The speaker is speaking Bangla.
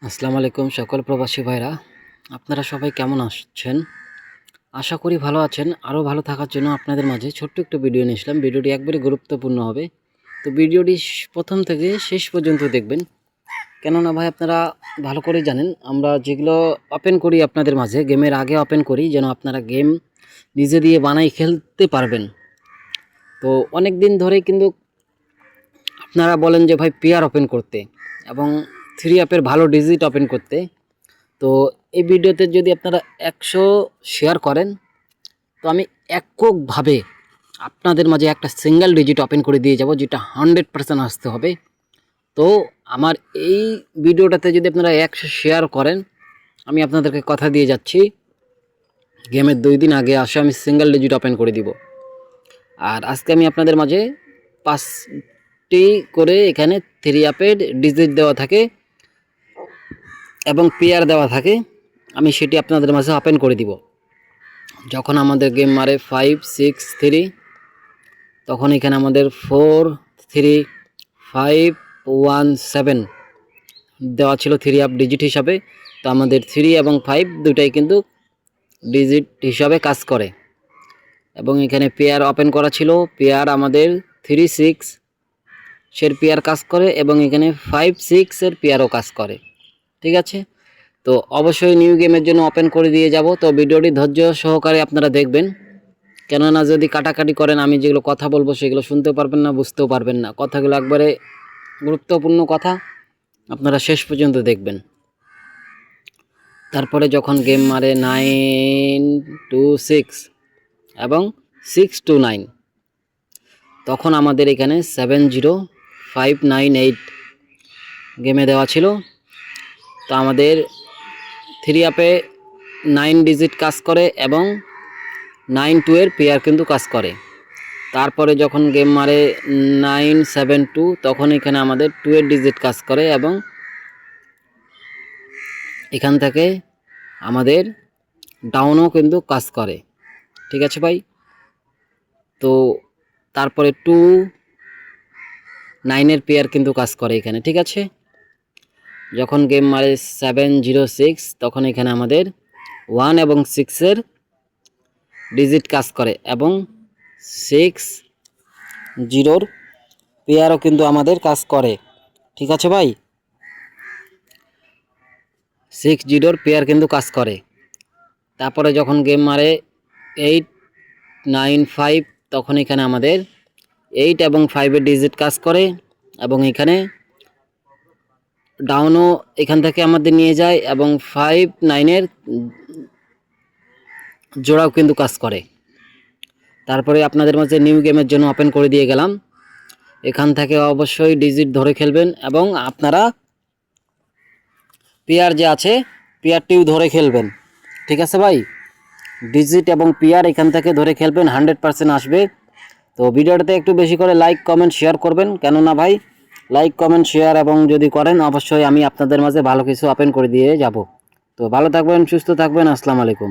আসসালামু আলাইকুম সকল প্রবাসী ভাইরা, আপনারা সবাই কেমন আছেন? আশা করি ভালো আছেন। আরও ভালো থাকার জন্য আপনাদের মাঝে ছোট্ট একটু ভিডিও নিয়ে আসলাম। ভিডিওটি একবারে গুরুত্বপূর্ণ হবে, তো ভিডিওটি প্রথম থেকে শেষ পর্যন্ত দেখবেন। কেননা ভাই আপনারা ভালো করে জানেন, আমরা যেগুলো ওপেন করি আপনাদের মাঝে গেমের আগে ওপেন করি যেন আপনারা গেম নিজে দিয়ে বানাই খেলতে পারবেন। তো অনেক দিন ধরেই কিন্তু আপনারা বলেন যে ভাই পেয়ার ওপেন করতে এবং 3 অ্যাপের ভালো ডিজিট ওপেন করতে। তো এই ভিডিওতে যদি আপনারা 100 শেয়ার করেন তো আমি এককভাবে আপনাদের মাঝে একটা সিঙ্গেল ডিজিট ওপেন করে দিয়ে যাব, যেটা 100% আসতে হবে। তো আমার এই ভিডিওটাতে যদি আপনারা 100 শেয়ার করেন, আমি আপনাদেরকে কথা দিয়ে যাচ্ছি গেমের 2 দিন আগে আসে আমি সিঙ্গেল ডিজিট ওপেন করে দিব। আর আজকে আমি আপনাদের মাঝে 5টি করে এখানে 3 অ্যাপের ডিজিট দেওয়া থাকে এবং পেয়ার দেওয়া থাকে, আমি সেটি আপনাদের মাঝে ওপেন করে দিব। যখন আমাদের গেম মারে 5 6 3, তখন এখানে আমাদের 4 3 5 1 7 দেওয়া ছিল 3 অ্যাপ ডিজিট হিসাবে। তো আমাদের 3 এবং 5 দুটাই কিন্তু ডিজিট হিসাবে কাজ করে। এবং এখানে পেয়ার ওপেন করা ছিল, পেয়ার আমাদের 3 6 এর পেয়ার কাজ করে এবং এখানে 5 6 এর পেয়ারও কাজ করে। ঠিক আছে, তো অবশ্যই নিউ গেমের জন্য ওপেন করে দিয়ে যাব। তো ভিডিওটি ধৈর্য সহকারে আপনারা দেখবেন, কেননা যদি কাটাকাটি করেন আমি যেগুলো কথা বলবো সেগুলো শুনতে পারবেন না, বুঝতেও পারবেন না। কথাগুলো একবারে গুরুত্বপূর্ণ কথা, আপনারা শেষ পর্যন্ত দেখবেন। তারপরে যখন গেম মারে 9 2 6 এবং 6 2 9, তখন আমাদের এখানে 7 0 5 9 8 গেমে দেওয়া ছিল। তো আমাদের 3 অ্যাপে 9 ডিজিট কাজ করে এবং 9 2 এর পেয়ার কিন্তু কাজ করে। তারপরে যখন গেম মারে 9 7 2, তখন এখানে আমাদের 2 এর ডিজিট কাজ করে এবং এখান থেকে আমাদের ডাউনও কিন্তু কাজ করে। ঠিক আছে ভাই, তো তারপরে 2 9 এর পেয়ার কিন্তু কাজ করে এখানে। ঠিক আছে, যখন গেম মারে 7 0 6, তখন এখানে আমাদের 1 এবং 6 এর ডিজিট কাজ করে এবং 6 0 পেয়ারও কিন্তু আমাদের কাজ করে। ঠিক আছে ভাই, 6 0 পেয়ার কিন্তু কাজ করে। তারপরে যখন গেম মারে 8 9 5, তখন এখানে আমাদের 8 এবং 5 এর ডিজিট কাজ করে এবং এখানে ডাউনও এখান থেকে আমাদের নিয়ে যায় এবং 5 9 এর জোড়াও কিন্তু কাজ করে। তারপরে আপনাদের মাঝে নিউ গেমের জন্য ওপেন করে দিয়ে গেলাম। এখান থেকে অবশ্যই ডিজিট ধরে খেলবেন এবং আপনারা পেয়ার যে আছে পেয়ারটিও ধরে খেলবেন। ঠিক আছে ভাই, ডিজিট এবং পেয়ার এখান থেকে ধরে খেলবেন, 100% আসবে। তো ভিডিওটাতে একটু বেশি করে লাইক কমেন্ট শেয়ার করবেন, কেননা ভাই লাইক কমেন্ট শেয়ার এবং যদি করেন অবশ্যই আমি আপনাদের মাঝে ভালো কিছু ওপেন করে দিয়ে যাব। তো ভালো থাকবেন, সুস্থ থাকবেন, আসসালামু আলাইকুম।